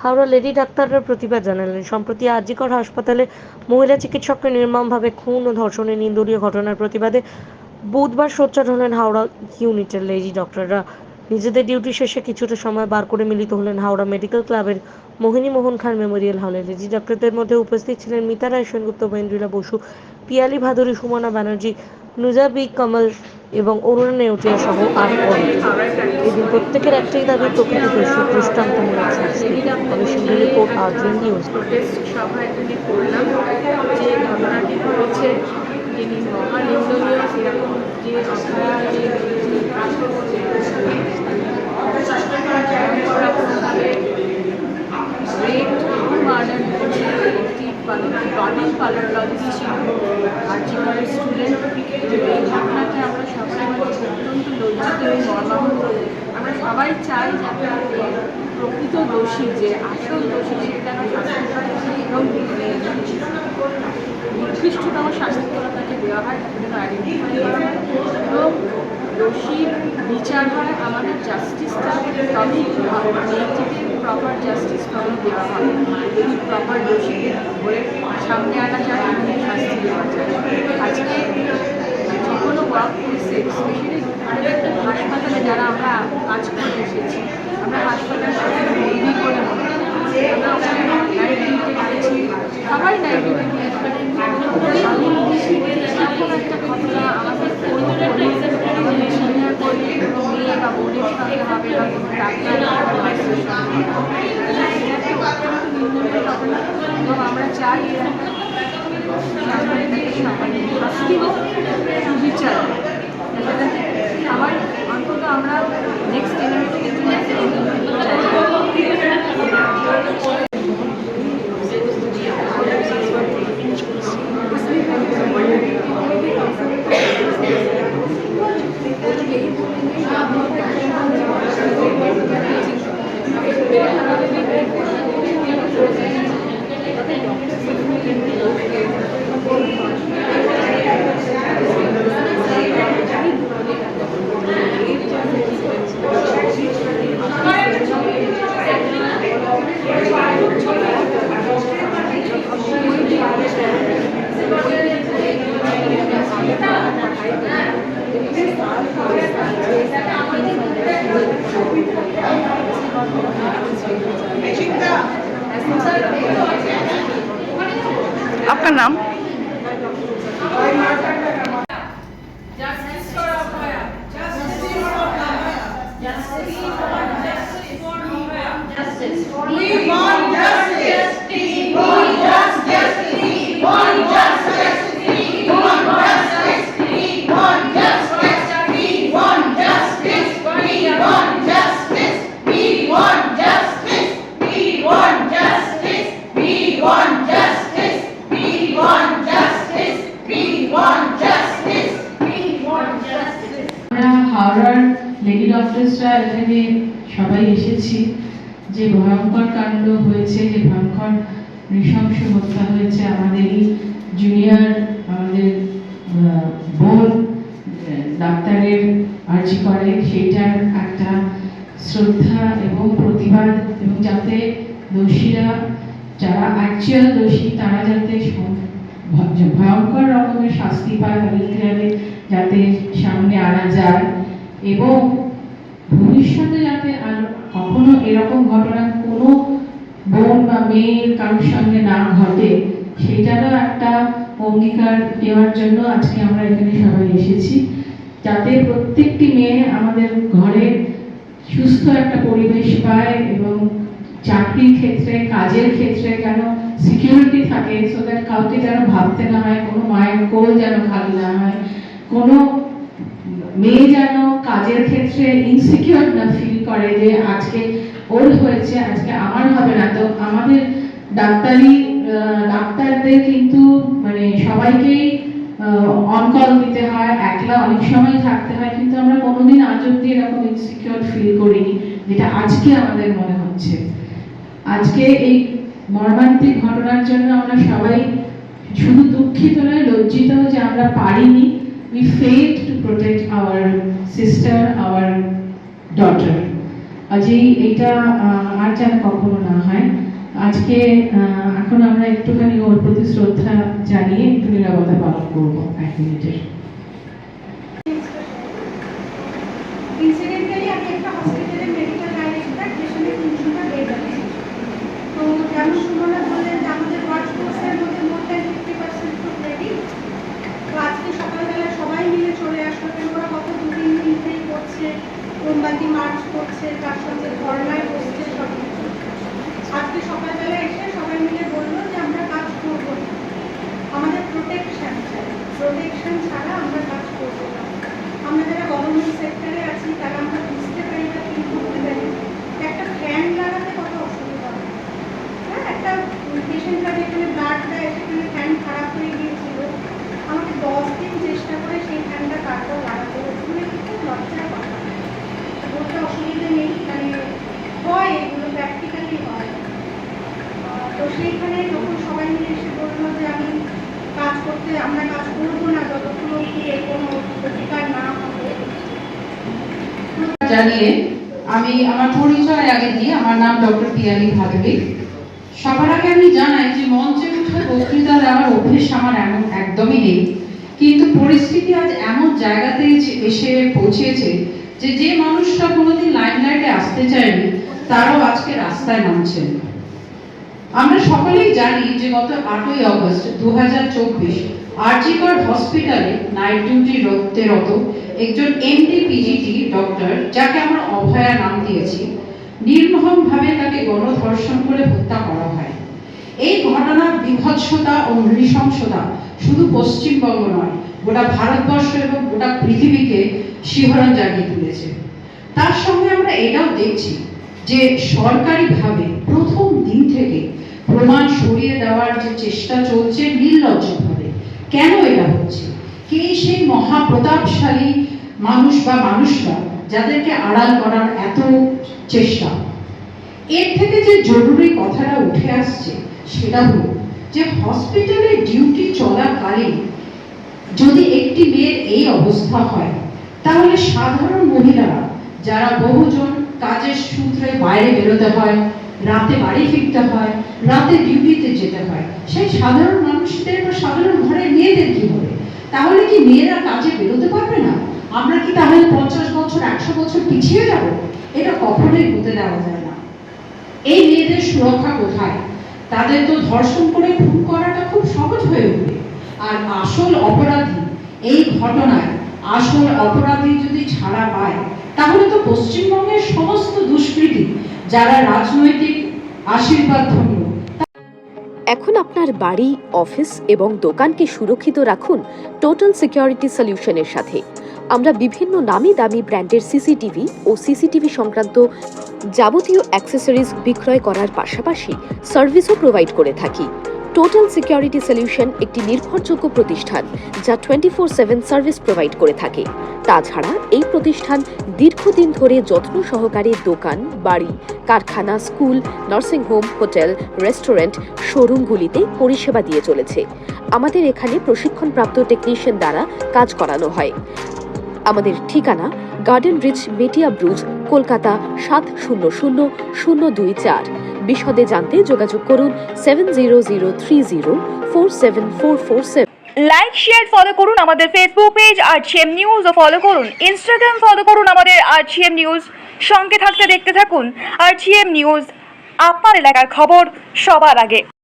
Howrah lady ডাক্তাররা প্রতিবাদ জানালেন। সম্প্রতি আর.জি. কর হাসপাতালে মহিলা চিকিৎসককে নির্মমভাবে খুন ও ধর্ষণের নিন্দনীয় ঘটনার প্রতিবাদে বুধবার সোচ্চার হলেন হাওড়া ইউনিটের লেডি ডক্টররা। নিজেদের ডিউটি শেষে কিছুটা সময় বার করে মিলিত হলেন হাওড়া মেডিকেল ক্লাবের মোহিনী মোহন খান মেমোরিয়াল হলে। লেডি ডক্টরদের মধ্যে উপস্থিত ছিলেন মিতা রায় সেনগুপ্ত, মহেন্দ্রিলা বসু, পিয়ালি ভাদুরী, সুমনা ব্যানার্জি, নুজা বি কমল এবং অরুণা নেওটিয়া সহ আর এদিন প্রত্যেকের একটাই দাবি, প্রকৃত দোষী দৃষ্টান্তমূলক শাস্তি। কমিশনের রিপোর্ট আর.জি. নিউজ। প্রোটেস্ট সভা এখানে করলাম। যে ঘটনাটি ঘটেছে, যিনি মহানিন্দনীয় সেরকম যে বডি কালারোলজি ছিল আর.জি. করের স্টুডেন্ট। এই ঘটনাতে আমরা সবাই অত্যন্ত লজ্জিত এবং মর্মাহত। আমরা সবাই চাই যাতে প্রকৃত দোষী, যে আসল দোষী, সে যেন শাস্তি পায় এবং নির্দিষ্টতম শাস্তি করা তাকে দেওয়া হয়, তাকে যেন আইডেন্টিফাই করা হয় এবং দোষীর বিচার হয়। আমাদের জাস্টিসটা তবেই মেয়েটিকে প্রপার জাস্টিস তবেই দেওয়া হবে যদি প্রপার দোষীকে ধরে সামনে আনা যায় এবং শাস্তি দেওয়া যায়। আজকে যে কোনো ওয়ার্ক প্লেসে, স্পেশালি হাসপাতালে যারা আমরা কাজ করে এসেছি, আমরা হাসপাতালের সাথে বন্দি করে মনে করি। আমরা ওখানে নাইট ডিউটি গেছি, সবাই নাইট ডিউটি গিয়েছি। আমি এরকম একটা ঘটনা আমাদের সিনিয়র করে মেয়ে বা বোনের সঙ্গে হবে বা কোনো ডাক্তার এবং আমরা চাই শাস্তি বিচার সবাই, অন্তত আমরা নেক্সট আপনার নাম? হাওড়ার লেডি ডক্টরসরা এখানে সবাই এসেছি। যে ভয়ঙ্কর কাণ্ড হয়েছে, যে ভয়ঙ্কর নৃশংস হত্যা হয়েছে আমাদেরই জুনিয়র, আমাদের বোন ডাক্তারের আর.জি. করে, সেইটার একটা শ্রদ্ধা এবং প্রতিবাদ, এবং যাতে দোষীরা, যারা অ্যাকচুয়াল দোষী, তারা যাতে ভয়ঙ্কর রকমের শাস্তি পায়, তাদেরকে যাতে সামনে আনা যায় এবং ভবিষ্যতে যাতে আর কখনো এরকম ঘটনা কোনো বোন বা মেয়ের কারোর সঙ্গে না ঘটে, সেটারও একটা অঙ্গীকার দেওয়ার জন্য আজকে আমরা এখানে সবাই এসেছি। যাতে প্রত্যেকটি মেয়ে আমাদের ঘরে সুস্থ একটা পরিবেশ পায় এবং চাকরির ক্ষেত্রে, কাজের ক্ষেত্রে যেন সিকিউরিটি থাকে, সো দ্যাট কাউকে যেন ভাবতে না হয়, কোনো মায়ের কোল যেন খালি না হয়, কোনো মেয়ে যেন কাজের ক্ষেত্রে ইনসিকিউর না ফিল করে যে আজকে ওর হয়েছে, আজকে আমার হবে না। তো আমাদের ডাক্তারদের কিন্তু মানে সবাইকেই অনকল দিতে হয়, একলা অনেক সময় থাকতে হয়, কিন্তু আমরা কোনোদিন আজ অব্দি এরকম ইনসিকিউর ফিল করিনি যেটা আজকে আমাদের মনে হচ্ছে। আজকে এই মর্মান্তিক ঘটনার জন্য আমরা সবাই শুধু দুঃখিত নয়, লজ্জিত যে আমরা পারিনি। We failed to protect our sister, our daughter. আজই এটা আর যেন কখনো না হয়। আজকে এখন আমরা একটুখানি ওর প্রতি শ্রদ্ধা জানিয়ে একটু নিরাপত্তা পালন করবো 1 মিনিটের। ইনসিডেন্টালি আমি একটা হসপিটালের মেডিকেল ডাইরেক্টর, যেখানে 300টা বেড আছে। তো যেমন সুমনা বললেন যে আমাদের ওয়ার্ক ফোর্সের মধ্যে মোর দ্যান 50% তো রেডি। তো আজকে সকালবেলা সবাই মিলে চলে আসলো, ওরা কত 2-3 দিন ধরেই করছে, মোমবাতি মার্চ করছে, তার সঙ্গে ধর্নায় বসছে সব কিছু। আজকে সকালবেলা এসে সবাই মিলে বললো যে আমরা কাজ করবো না, আমাদের প্রোটেকশন চাই, প্রোটেকশন ছাড়া আমরা কাজ করবো না। আমরা যারা গভর্নমেন্ট সেক্টরে আছি তারা আমরা বুঝতে পারি না, ফিল করতে পারি একটা ফ্যান লাগাতে কত অসুবিধা হয়। হ্যাঁ, একটা পেশেন্টরা যেখানে ব্লাড দেয় সেখানে ফ্যান খারাপ হয়ে গিয়েছিল, আমাকে 10 দিন চেষ্টা করে সেই ফ্যানটা তারপর লাগাতে হয়েছে। মানে খুব লজ্জার কথা, বলতে অসুবিধা নেই, মানে হয় এগুলো প্র্যাকটিক্যালি হয়। তো সেইখানে যখন সবাই মিলে এসে বললো যে আমরা কাজ করবো না যতক্ষণ অব্দি এর কোনো প্রতিকার না হবে। জানিয়ে আমি আমার পরিচয় আগে দিই। আমার নাম ডক্টর পিয়ালি ভাদুরী। সবার আগে আমি জানাই যে মঞ্চে উঠে বক্তৃতা দেওয়ার অভ্যেস আমার একদমই নেই, কিন্তু পরিস্থিতি আজ এমন জায়গাতে এসে পৌঁছেছে যে মানুষটা কোনোদিন লাইমলাইটে আসতে চায়নি তারাও আজকে রাস্তায় নামছেন। আমরা সকলেই জানি যে গত 8ই অগস্ট 2024 আরজি কর হসপিটালে নাইট ডিউটি রত একজন এমডি পিজিটি ডক্টর, যাকে আমরা অভয়া নাম দিয়েছি, নির্মমভাবে তাকে গণধর্ষণ করে হত্যা করা হয়। এই ঘটনার বিভৎসতা ও নৃশংসতা শুধু পশ্চিমবঙ্গ নয়, গোটা ভারতবর্ষ এবং গোটা পৃথিবীকে শিহরণ জাগিয়ে তুলেছে। তার সঙ্গে আমরা এটাও দেখছি যে সরকারিভাবে প্রথম দিন থেকে প্রমাণ সরিয়ে দেওয়ার যে চেষ্টা চলছে নির্লজ্জভাবে। কেন এটা হচ্ছে? কে সেই মহাপ্রতাপশালী মানুষ বা মানুষরা যাদেরকে আড়াল করার এত চেষ্টা? এর থেকে যে জরুরি কথাটা উঠে আসছে সেটা হলো যে হসপিটালে ডিউটি চলাকালীন যদি একটি মেয়ের এই অবস্থা হয়, তাহলে সাধারণ মহিলারা যারা বহুজন কাজের সূত্রে বাইরে বেরোতে হয়, রাতে বাড়ি ফিরতে হয়, রাতে ডিউটিতে যেতে হয়, সেই সাধারণ মানুষদের বা সাধারণ ঘরের মেয়েদের কি হবে? তাহলে কি মেয়েরা কাজে বেরোতে পারবে না? আমরা কি তাহলে 50 বছর 100 বছর পিছিয়ে যাব? এটা কখনোই হতে দেওয়া যায় না। এই মেয়েদের সুরক্ষা কোথায়? তাদের তো ধর্ষণ করে খুন করাটা খুব সহজ হয়ে উঠবে। আর আসল অপরাধী এই ঘটনায় আসল অপরাধী যদি ছাড়া পায়, তাহলে তো পশ্চিমবঙ্গের সমস্ত দুষ্কৃতী যারা রাজনৈতিক আশীর্বাদ ধন্য। এখন আপনার বাড়ি, অফিস এবং দোকানকে সুরক্ষিত রাখুন টোটাল সিকিউরিটি সলিউশনের সাথে। আমরা বিভিন্ন নামি দামি ব্র্যান্ডের সিসিটিভি ও সিসিটিভি সংক্রান্ত যাবতীয় অ্যাক্সেসরিজ বিক্রয় করার পাশাপাশি সার্ভিসও প্রোভাইড করে থাকি। টোটাল সিকিউরিটি সলিউশন একটি নির্ভরযোগ্য প্রতিষ্ঠান যা 24/7 সার্ভিস প্রোভাইড করে থাকে। তাছাড়া এই প্রতিষ্ঠান দীর্ঘদিন ধরে যত্ন সহকারে দোকান, বাড়ি, কারখানা, স্কুল, নার্সিংহোম, হোটেল, রেস্টুরেন্ট, শোরুমগুলিতে পরিষেবা দিয়ে চলেছে। আমাদের এখানে প্রশিক্ষণপ্রাপ্ত টেকনিশিয়ান দ্বারা কাজ করানো হয়। আমাদের ঠিকানা গার্ডেন রিচ, মেটিয়া ব্রুজ, কলকাতা 700024। বিশদে জানতে যোগাযোগ করুন 7003047447। লাইক, শেয়ার, ফলো করুন আমাদের ফেসবুক পেজ আরজিএম নিউজ ও ফলো করুন ইনস্টাগ্রাম, ফলো করুন আমাদের আরজিএম নিউজ। সঙ্গে থাকতে দেখতে থাকুন আরজিএম নিউজ, আপনার এলাকার খবর সবার আগে।